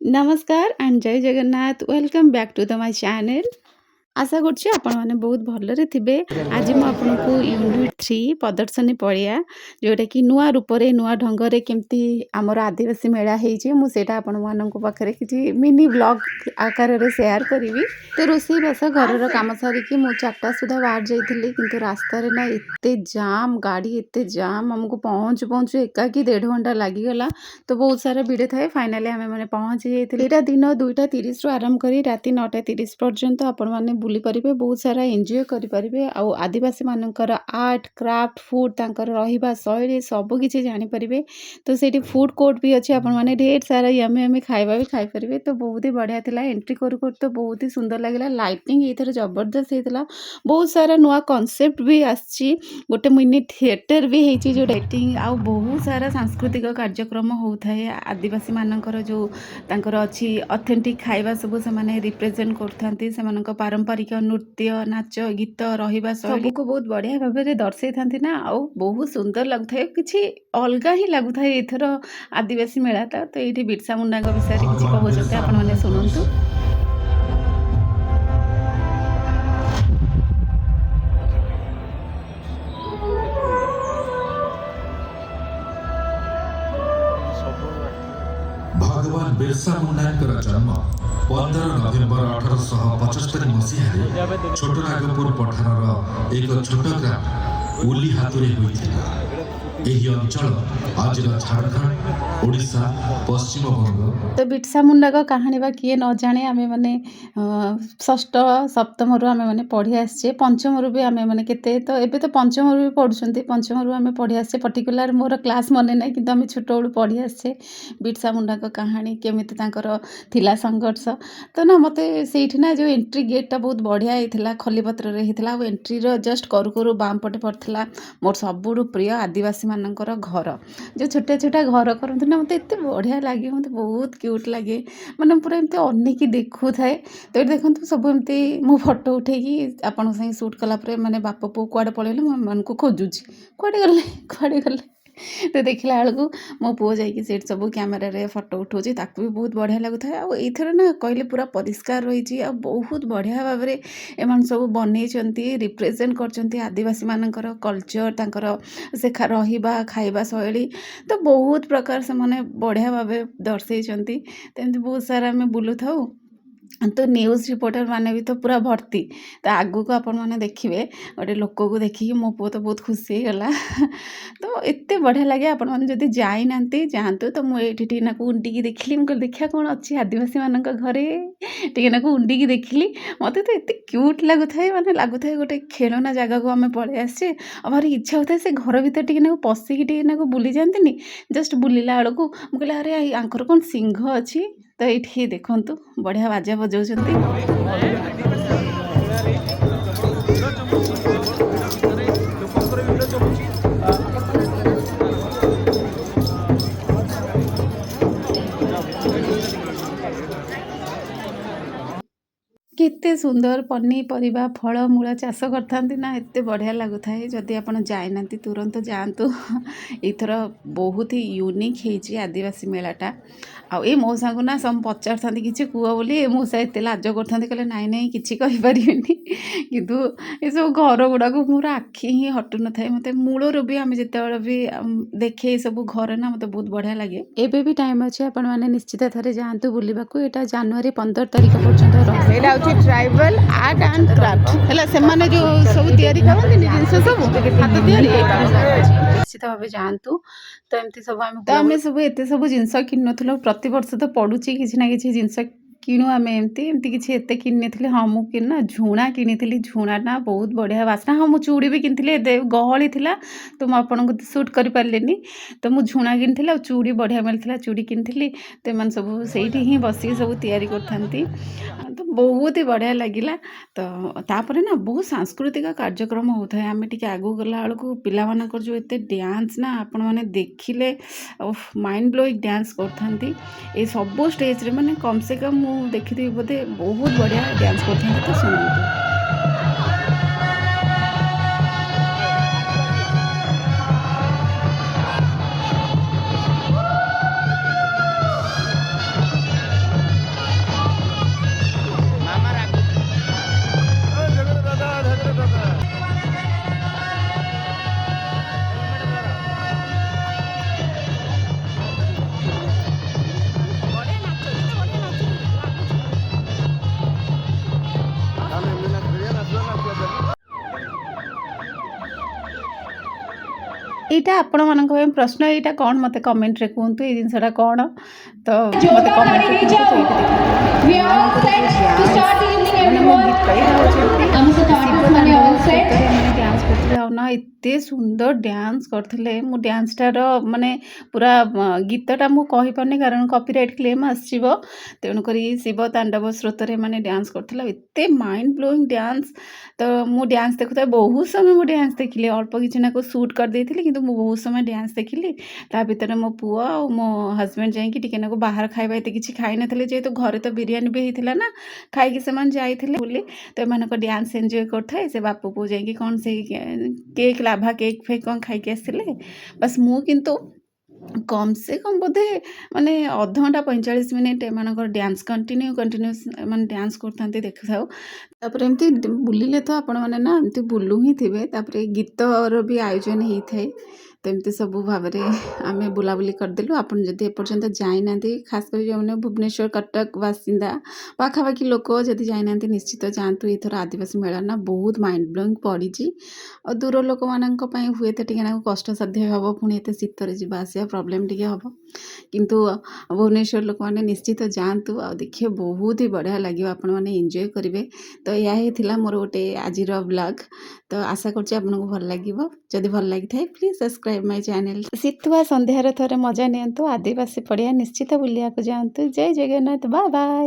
नमस्कार एंड जय Jagannath welcome back to the my channel. आशा करछि आपण माने बहुत भलरे थिबे। आज मु आपनकु यूनिट 3 प्रदर्शनी पड़िया जोटा कि नुआ रूपरे नुआ ढंगरे केमती आमर आदिवासी मेला हेजे मु सेटा आपण माननकु पाखरे किछि मिनी ब्लॉग आकार रे शेयर करिवि। तो रोसई बस घरर काम सारिकी मु 4टा सुधा बाहर जाइथिली किंतु रास्ता रे ना एते जाम गाड़ी एते जाम हमको पहुँचु पहुँचु एका कि 1.5 घंटा लागि गला। तो बहुत सारा भिड़ थाए फाइनाली आमे माने पहुँची जाइथिली। एटा दिन 2:30 रु आरंभ करी राति 9:30 पर्यंत आपण माने बुली परिबे बहुत सारा एन्जॉय करि परिबे। आ आदिवासी मानकर आर्ट क्राफ्ट फूड तांकर रहिबा शैली सब किछि जानि परिबे। तो सेठी फूड कोर्ट भी अछि आपण माने ढेर सारा यम्मी यम्मी खाइबा भी खाइ परिबे। तो बहुत ही बढ़िया थिला एंट्री करू करू तो बहुत ही सुंदर लागिला। लाइटिंग एथर जबरदस्त हेतिला। बहुत सारा नुआ कांसेप्ट भी आछि। गोटे मिनी थिएटर भी हेछि जो लाइटिंग आ बहुत सारा सांस्कृतिक कार्यक्रम होउथाय। आदिवासी मानकर जो तांकर अछि ऑथेंटिक खाइबा सब से माने रिप्रेजेंट करथांती सेमानक पारंपरिक नृत्य नाच गीत रहिबा शैली को बहुत बढ़िया भाव में दर्शाई थांती ना। आ बहुत सुंदर लगुଥାଏ किछि अलगा ही लगुଥାଏ एथर आदिवासी मेलाटा। तो एठी बिरसा मुंडाଙ୍କ विषय किछि कहउछते आपण माने सुनंतु। भगवान बिरसा मुंडाଙ୍କର जन्म 15 नवेम्बर 1875 मसीहारे छोटनागपुर पठारर एक छोट ग्राम उली हातुरे होइथिला। एही अंचल आज झारखंड ओडिशा पश्चिम बंग। तो बिरसा मुंडा का कहानी बा किए न जाने आमे माने षष्ठ सप्तम रु आमे माने पढ़ी आछे पंचम रु भी आमे माने केते तो एबे तो पंचम रु भी पढुछंती पंचम रु आमे पढ़ी आछे पर्टिकुलर मोर क्लास मने नै किंतु आमे छोट बळु पढ़ी आछे बिरसा मुंडा का कहानी केमिति तांकर थिला संघर्ष। तो ना मते सेठी ना जो एंट्री गेट ता बहुत बढ़िया हेथिला खली पत्र रे हेथिला। आ एंट्री रो जस्ट करू करू बाम पटे पड़थिला मोर सबुडु प्रिय आदिवासी मानकर घर जो छोटा छोटा घर करते ना मते एते बढ़िया लागे मते बहुत क्यूट लगे माने पूरा एमती अनेकी देखु थाए। तो ये देखंतु सब एमती मो फोटो उठेकी आपन संग शूट कला परे माने बाप पु कुआडे पळेले मन को खोजुची कुआडे गले तो देखला बेलू मो पुओ जाइए सेठ सब कैमेरा रे फोटो उठाऊँ ताकू भी बहुत बढ़िया लगुता है। आईथर ना कहले पूरा परिष्कार रही बहुत बढ़िया भाव में एम सब बनई रिप्रेजेंट कर आदिवासी मानकर कल्चर तांकर से रहिबा खाइबा शैली तो बहुत प्रकार से माने बढ़िया भाव दर्शई तो बहुत सारा आम बुलू था। तो न्यूज़ रिपोर्टर माने भी तो पूरा भर्ती तो आगू को आपण मैंने देखिए गोटे लोक को देखिए मो पु तो बहुत खुशी गला तो एते बढ़िया लगे आपण मैंने जदि जाई नांती जातु। तो मुझे ना उंडी देखिली मुझे देखा कौन अच्छी आदिवासी मान घरे टी ना उंडी देखिली मत तो एत क्यूट लगुए मैंने लगुए गोटे खेलना जगह को आम पलि आसे भारी इच्छा होता है से घर भर टी पशिकी ना बुली जाती जस्ट बुलला बेलू मुझे अरे आंकर कौन सिंह अच्छी। तो ये देखंतु बढ़िया बाजा बजाउछंती। केते सुंदर पनीपरिया फलमूल चाष करथांती ना एते बढ़िया लगुଥାଏ। जदि आपण जाई नांती तुरंत जातु एथर बहुत ही यूनिक हेची आदिवासी मेलाटा। आ ए मौसा को ना सब पचार था कि कुह बोली मौसा एत लाज करते कहले नाई नाई कि कहीपर किंतु ये सब घर गुड़ाक मोर आखि ही हटु न था मत मूलर भी आम जिते भी देखे सब घर ना मत बहुत बढ़िया लगे। एबे भी टाइम अच्छे आपण मैंने निश्चित थे जातु बुलवाक यहाँ जनवरी 15 तारिख पर्यटन ट्राइबल आर्ट एंड क्राफ्ट है जो सब जिनस सब हाथ निश्चित भाव जातु। तो एमती सब आम सब एत सब जिनस कि प्रति वर्ष तो पड़ू किसी ना कि जिनस किणु आम एमती किसी एत कि हाँ मुझे ना झुणा कि झुणा ना बहुत बढ़िया बास्ना हाँ मुझे चूड़ी भी किनी गहली थी तो मुझे सुट कर पारे तो मुझे झुणा कि चूड़ी बढ़िया मिलता चूड़ी किनी तो इन सब से ही बस सब तैयारी करथांती तो बहुत ही बढ़िया लगिला। तो तापर ना बहुत सांस्कृतिक कार्यक्रम होता है आम टे आगू गला बेलू पिलामानकर जो एते डांस ना आपण मैंने देखिले माइंड ब्लोइंग डांस करथांती ए सब स्टेज रे माने कम से कम मु देखिथि बोधे बहुत बढ़िया डांस करथांती। तो सुनंतु ଏଇଟା ଆପଣମାନଙ୍କ ପାଇଁ ପ୍ରଶ୍ନ, ଏଇଟା କ'ଣ ମୋତେ କମେଣ୍ଟରେ କୁହନ୍ତୁ, ଏଇ ଜିନିଷଟା କ'ଣ? ତ ମୋତେ जोरदार କମେଣ୍ଟରେ ताली କୁହନ୍ତୁ। ତ दीजिए। ଏଇଠି ଦେଖନ୍ତୁ We are all set to start the evening, ମାନେ ମୋ everyone. ଗୀତ ଏଇଟା ହେଉଛନ୍ତି ଆମ ସହିତ ଶିବ artist ମାନେ ତାଣ୍ଡବ all set. ସ୍ରୋତରେ ମାନେ ଡ୍ୟାନ୍ସ କରୁଥିଲେ। ଆଉ ନା ଏତେ ସୁନ୍ଦର ଡ୍ୟାନ୍ସ କରିଥିଲେ। ମୁଁ ଡ୍ୟାନ୍ସଟାର ମାନେ ପୁରା ଗୀତଟା ମୁଁ କହିପାରୁନି କାରଣ କପିରାଇଟ୍ କ୍ଲେମ୍ ଆସିଯିବ। ତେଣୁକରି ଶିବ ତାଣ୍ଡବ ସ୍ରୋତରେ ମାନେ ଡ୍ୟାନ୍ସ କରୁଥିଲା। ଏତେ ମାଇଣ୍ଡ ବ୍ଲୋଇଂ ଡ୍ୟାନ୍ସ। ତ ମୁଁ ଡ୍ୟାନ୍ସ ଦେଖୁଥାଏ, ବହୁତ ସମୟ ମୁଁ ଡ୍ୟାନ୍ସ ଦେଖିଲି। ଅଳ୍ପ କିଛି ନାକୁ ସୁଟ୍ କରିଦେଇଥିଲି କିନ୍ତୁ ମୁଁ ବହୁତ ସମୟ ଡ୍ୟାନ୍ସ ଦେଖିଲି। ତା ଭିତରେ ମୋ ପୁଅ ଆଉ ମୋ ହଜବେଣ୍ଡ ଯାଇକି ଟିକେ ନାକୁ ବାହାର ଖାଇବା ଏତେ କିଛି ଖାଇନଥିଲେ, ଯେହେତୁ ଘରେ ତ ବିରିୟାନୀ ବି ହେଇଥିଲା ନା, ଖାଇକି ସେମାନେ ଯାଇଥିଲେ ବୋଲି। ତ ଏମାନଙ୍କ ଡ୍ୟାନ୍ସ ଏନ୍ଜୟ କରୁଥାଏ। ସେ ବାପ ପୁଅ ଯାଇକି କ'ଣ ସେଇ କେକ୍ ଲାଭା କେକ୍ ଫେକ୍ କ'ଣ ଖାଇକି ଆସିଥିଲେ। ବାସ୍ ମୁଁ କିନ୍ତୁ କମ୍ ସେ କମ୍ ବୋଧେ ମାନେ ଅଧଘଣ୍ଟା 45 ମିନିଟ୍ ଏମାନଙ୍କର ଡ୍ୟାନ୍ସ କଣ୍ଟିନ୍ୟୁସ୍ ଏମାନେ ଡ୍ୟାନ୍ସ କରୁଥାନ୍ତି ଦେଖୁଥାଉ। ତାପରେ ଏମିତି ବୁଲିଲେ ତ ଆପଣମାନେ ନା ଏମିତି ବୁଲୁ ହିଁ ଥିବେ। ତାପରେ ଗୀତର ବି ଆୟୋଜନ ହେଇଥାଏ। ତ ଏମିତି ସବୁ ଭାବରେ ଆମେ ବୁଲାବୁଲି କରିଦେଲୁ। ଆପଣ ଯଦି ଏପର୍ଯ୍ୟନ୍ତ ଯାଇନାହାନ୍ତି, ଖାସ୍ କରି ଯେଉଁମାନେ ଭୁବନେଶ୍ୱର କଟକ ବାସିନ୍ଦା ପାଖାପାଖି ଲୋକ ଯଦି ଯାଇନାହାନ୍ତି ନିଶ୍ଚିତ ଯାଆନ୍ତୁ। ଏଇଥର ଆଦିବାସୀ ମେଳା ନା ବହୁତ ମାଇଣ୍ଡ ବ୍ଲୋଇଂ ପଡ଼ିଛି। ଆଉ ଦୂର ଲୋକମାନଙ୍କ ପାଇଁ ହୁଏତ ଟିକେ ନାକୁ କଷ୍ଟସାଧ୍ୟ ହେବ, ପୁଣି ଏତେ ଶୀତରେ ଯିବା ଆସିବା ପ୍ରୋବ୍ଲେମ୍ ଟିକେ ହେବ। କିନ୍ତୁ ଭୁବନେଶ୍ୱର ଲୋକମାନେ ନିଶ୍ଚିତ ଯାଆନ୍ତୁ ଆଉ ଦେଖିବେ, ବହୁତ ହି ବଢ଼ିଆ ଲାଗିବ, ଆପଣମାନେ ଏନ୍ଜୟ କରିବେ। ତ ଏହା ହିଁ ଥିଲା ମୋର ଗୋଟେ ଆଜିର ବ୍ଲଗ୍। ତ ଆଶା କରୁଛି ଆପଣଙ୍କୁ ଭଲ ଲାଗିବ। ଯଦି ଭଲ ଲାଗିଥାଏ ପ୍ଲିଜ୍ ସବସ୍କ୍ରାଇବ୍ ମାଇ ଚ୍ୟାନେଲ୍। ଶୀତୁଆ ସନ୍ଧ୍ୟାରେ ଥରେ ମଜା ନିଅନ୍ତୁ। ଆଦିବାସୀ ପଡ଼ିଆ ନିଶ୍ଚିତ ବୁଲିବାକୁ ଯାଆନ୍ତୁ। ଜୟ ଜଗନ୍ନାଥ, ବାଏ ବାଏ।